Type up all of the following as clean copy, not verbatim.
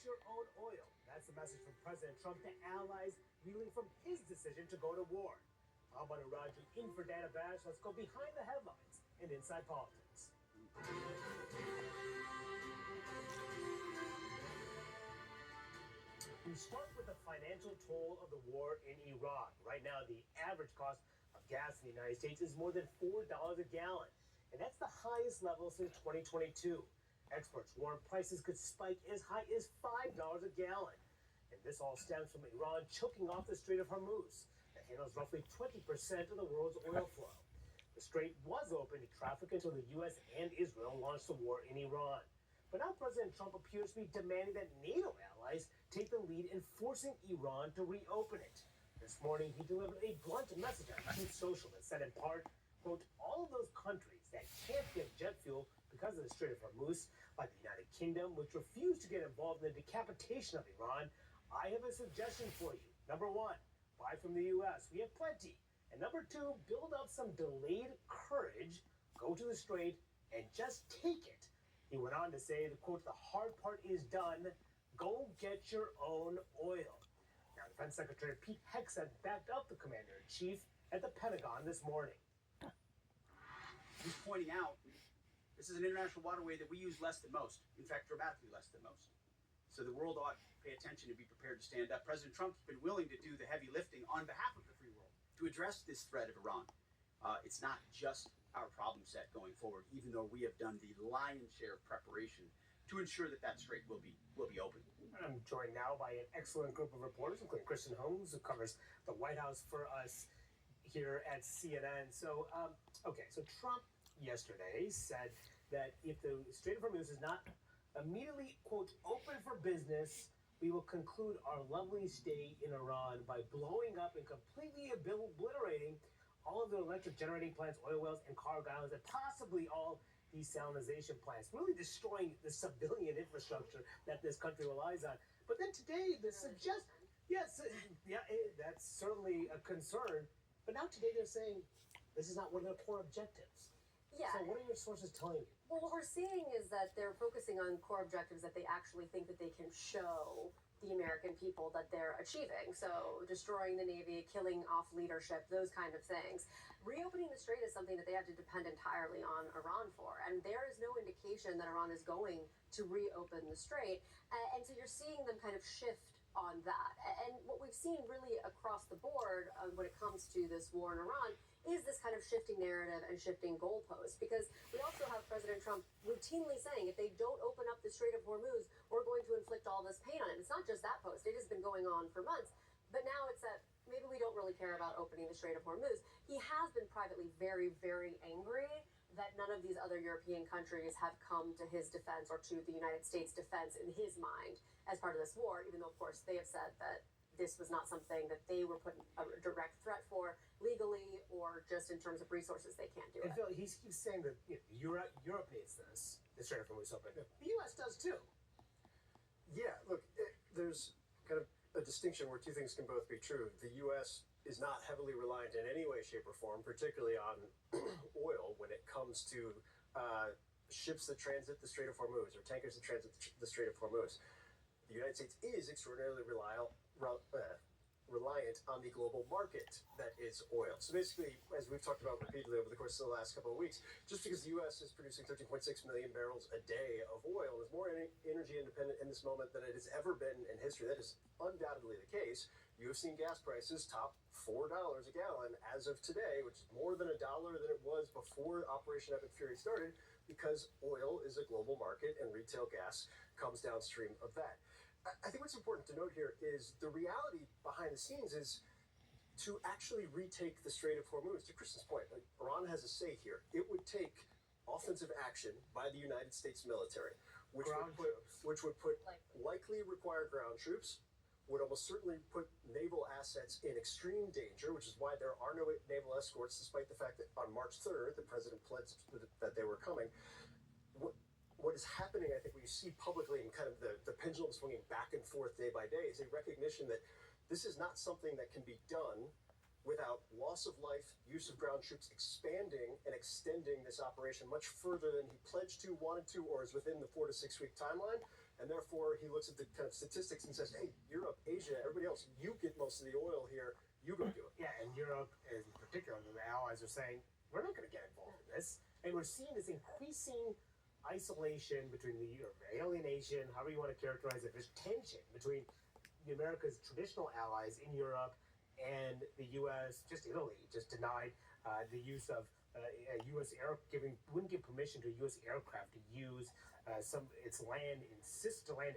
your own oil. That's the message from President Trump to allies reeling from his decision to go to war. How about a Raji in for data bash? Let's go behind the headlines and inside politics. We start with the financial toll of the war in Iran. Right now, the average cost of gas in the United States is more than $4 a gallon, and that's the highest level since 2022. Experts warn prices could spike as high as $5 a gallon. And this all stems from Iran choking off the Strait of Hormuz that handles roughly 20% of the world's oil flow. The strait was open to traffic until the U.S. and Israel launched the war in Iran. But now President Trump appears to be demanding that NATO allies take the lead in forcing Iran to reopen it. This morning, he delivered a blunt message on Truth Social that said in part, quote, all of those countries that can't get jet fuel because of the Strait of Hormuz, like the United Kingdom, which refused to get involved in the decapitation of Iran, I have a suggestion for you. Number one, buy from the U.S. We have plenty. And number two, build up some delayed courage, go to the strait, and just take it. He went on to say, the quote, the hard part is done. Go get your own oil. Now, Defense Secretary Pete Hegseth backed up the commander-in-chief at the Pentagon this morning. He's pointing out this is an international waterway that we use less than most, in fact, dramatically less than most. So the world ought to pay attention and be prepared to stand up. President Trump's been willing to do the heavy lifting on behalf of the free world to address this threat of Iran. It's not just our problem set going forward, even though we have done the lion's share of preparation to ensure that that strait will be open. I'm joined now by an excellent group of reporters, including Kristen Holmes, who covers the White House for us here at CNN. So Trump yesterday said that if the Strait of Hormuz is not immediately, quote, open for business, we will conclude our lovely stay in Iran by blowing up and completely obliterating all of the electric generating plants, oil wells, and cargo islands, and possibly all desalination plants, really destroying the civilian infrastructure that this country relies on. But then today, that's certainly a concern. But now today they're saying this is not one of their core objectives. Yeah. So what are your sources telling you? Well, what we're seeing is that they're focusing on core objectives that they actually think that they can show the American people that they're achieving. So destroying the Navy, killing off leadership, those kind of things. Reopening the strait is something that they have to depend entirely on Iran for. And there is no indication that Iran is going to reopen the strait. And so you're seeing them kind of shift on that. And what we've seen really across the board when it comes to this war in Iran is this kind of shifting narrative and shifting goalposts. Because we also have President Trump routinely saying, if they don't open up the Strait of Hormuz, we're going to inflict all this pain on it. It's not just that post. It has been going on for months. But now it's that maybe we don't really care about opening the Strait of Hormuz. He has been privately very, very angry that none of these other European countries have come to his defense or to the United States' defense in his mind as part of this war, even though, of course, they have said that this was not something that they were put a direct threat for legally or just in terms of resources. They can't do it. And Phil, he keeps saying that Europe hates this. The Strait of Hormuz open. The U.S. does too. Yeah, look, there's kind of a distinction where two things can both be true. The U.S. is not heavily reliant in any way, shape, or form, particularly on oil when it comes to ships that transit the Strait of Hormuz or tankers that transit the Strait of Hormuz. The United States is extraordinarily reliant on the global market that is oil. So basically, as we've talked about repeatedly over the course of the last couple of weeks, just because the U.S. is producing 13.6 million barrels a day of oil, is more energy independent in this moment than it has ever been in history. That is undoubtedly the case. You have seen gas prices top $4 a gallon as of today, which is more than $1 than it was before Operation Epic Fury started, because oil is a global market and retail gas comes downstream of that. I think what's important to note here is the reality behind the scenes is to actually retake the Strait of Hormuz. To Kristen's point, Iran has a say here. It would take offensive action by the United States military, which would likely require ground troops, would almost certainly put naval assets in extreme danger, which is why there are no naval escorts, despite the fact that on March 3rd, the president pledged that they were coming. What is happening, I think, what you see publicly and kind of the pendulum swinging back and forth day by day is a recognition that this is not something that can be done without loss of life, use of ground troops, expanding and extending this operation much further than he pledged to, wanted to, or is within the 4 to 6 week timeline. and therefore he looks at the kind of statistics and says, hey, Europe, Asia, everybody else, you get most of the oil here, you go do it. Yeah, and Europe, in particular, the allies are saying, we're not going to get involved in this. And we're seeing this increasing isolation between or alienation, however you want to characterize it. There's tension between America's traditional allies in Europe and the U.S. Just Italy just denied the use of U.S. wouldn't give permission to a U.S. aircraft to use its land in Sicily.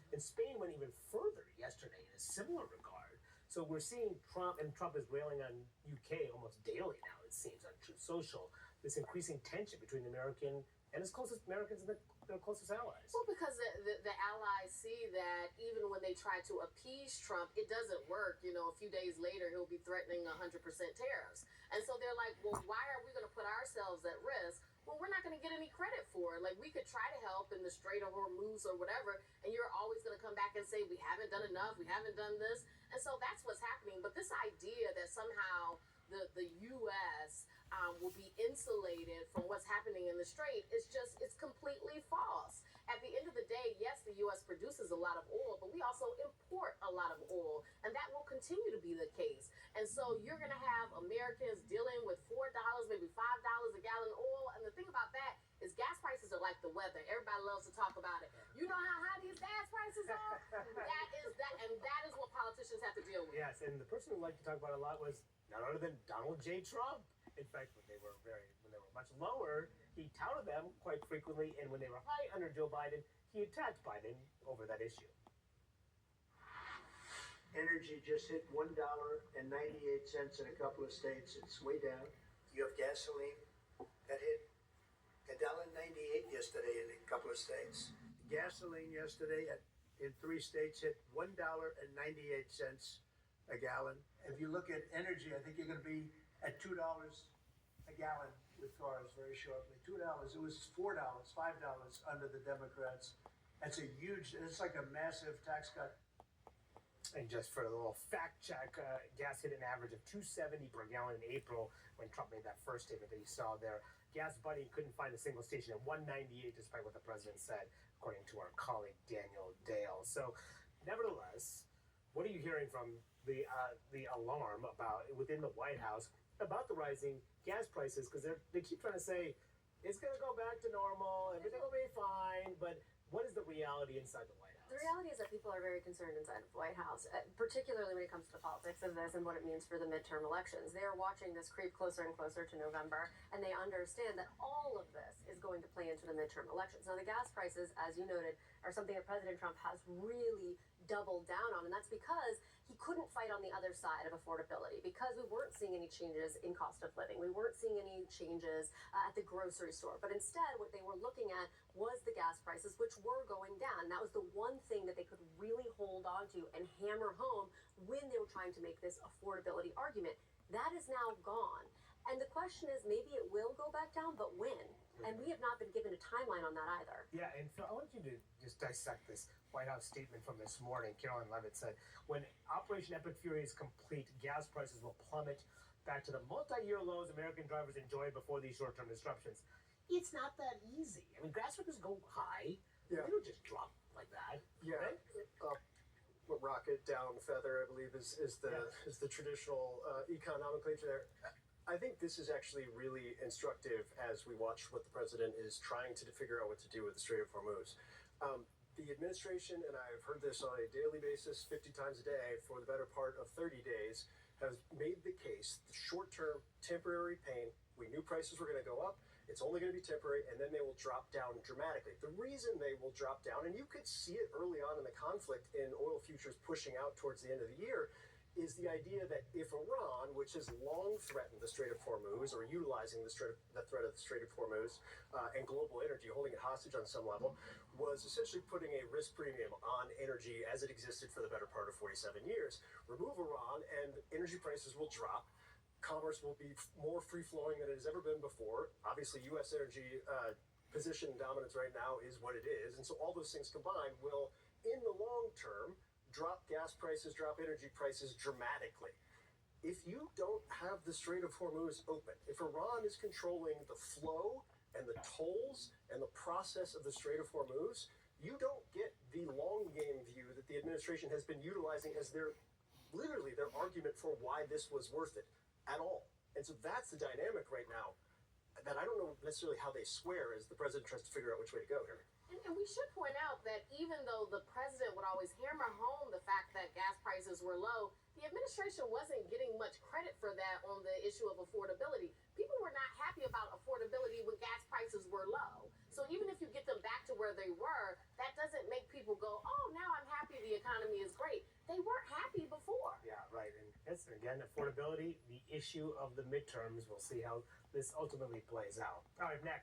And Spain went even further yesterday in a similar regard. So we're seeing Trump is railing on UK almost daily now, it seems, on Truth Social, this increasing tension between the American and his closest Americans and their closest allies. Well, because the allies see that even when they try to appease Trump, it doesn't work. You know, a few days later, he'll be threatening 100% tariffs. And so they're like, well, why are we going to put ourselves at risk? Well, we're not going to get any credit for it. Like, we could try to help in the Strait of Hormuz or whatever, and you're always going to come back and say, we haven't done enough, we haven't done this. And so that's what's happening. But this idea that somehow the U.S. Will be insulated from what's happening in the Strait it's completely false. At the end of the day, yes, the U.S. produces a lot of oil, but we also import a lot of oil, and that will continue to be the case. And so you're going to have Americans dealing with $4, maybe $5 a gallon oil. And the thing about that is gas prices are like the weather. Everybody loves to talk about it. You know how high these gas prices are? That is what politicians have to deal with. Yes, and the person who liked to talk about it a lot was none other than Donald J. Trump. In fact, when they were much lower, he touted them quite frequently, and when they were high under Joe Biden, he attacked Biden over that issue. Energy just hit $1.98 in a couple of states. It's way down. You have gasoline that hit $1.98 yesterday in a couple of states. Gasoline yesterday in 3 states hit $1.98 a gallon. If you look at energy, I think you're going to be at $2 a gallon with cars very shortly. $2. It was $4, $5 under the Democrats. It's like a massive tax cut. And just for a little fact check, gas hit an average of $2.70 per gallon in April when Trump made that first statement that you saw there. Gas Buddy couldn't find a single station at $1.98 despite what the president said, according to our colleague Daniel Dale. So, nevertheless, what are you hearing from the alarm about within the White House about the rising gas prices? Because they keep trying to say it's going to go back to normal, everything will be fine. But what is the reality inside the White House? The reality is that people are very concerned inside of the White House, particularly when it comes to the politics of this and what it means for the midterm elections. They are watching this creep closer and closer to November, and they understand that all of this is going to play into the midterm elections. Now, the gas prices, as you noted, are something that President Trump has really doubled down on, and that's because he couldn't fight on the other side of affordability, because we weren't seeing any changes in cost of living. We weren't seeing any changes at the grocery store. But instead, what they were looking at was the gas prices, which were going down. And that was the one thing that they could really hold on to and hammer home when they were trying to make this affordability argument. That is now gone. And the question is, maybe it will go back down, but when? And we have not been given a timeline on that either. Yeah, and Phil, I want you to just dissect this White House statement from this morning. Caroline Leavitt said, when Operation Epic Fury is complete, gas prices will plummet back to the multi-year lows American drivers enjoyed before these short-term disruptions. It's not that easy. I mean, gas prices go high. Yeah. They don't just drop like that. Yeah. Right? Rocket down feather, I believe, is the traditional econ nomenclature there. I think this is actually really instructive as we watch what the president is trying to figure out what to do with the Strait of Hormuz. The administration, and I've heard this on a daily basis, 50 times a day, for the better part of 30 days, has made the case, the short-term, temporary pain. We knew prices were going to go up. It's only going to be temporary, and then they will drop down dramatically. The reason they will drop down, and you could see it early on in the conflict in oil futures pushing out towards the end of the year, is the idea that if Iran, which has long threatened the Strait of Hormuz, or utilizing the threat of the Strait of Hormuz and global energy, holding it hostage on some level, was essentially putting a risk premium on energy as it existed for the better part of 47 years. Remove Iran, and energy prices will drop. Commerce will be more free-flowing than it has ever been before. Obviously, U.S. energy position dominance right now is what it is, and so all those things combined will, in the long term, drop gas prices, drop energy prices dramatically. If you don't have the Strait of Hormuz open, if Iran is controlling the flow and the tolls and the process of the Strait of Hormuz, you don't get the long game view that the administration has been utilizing as their argument for why this was worth it at all. And so that's the dynamic right now that I don't know necessarily how they square as the president tries to figure out which way to go here. And we should point out that even though the president would always hammer home the fact that gas prices were low, the administration wasn't getting much credit for that on the issue of affordability. People were not happy about affordability when gas prices were low. So even if you get them back to where they were, that doesn't make people go, oh, now I'm happy the economy is great. They weren't happy before. Yeah, right. And that's, again, affordability, the issue of the midterms. We'll see how this ultimately plays out. All right, next.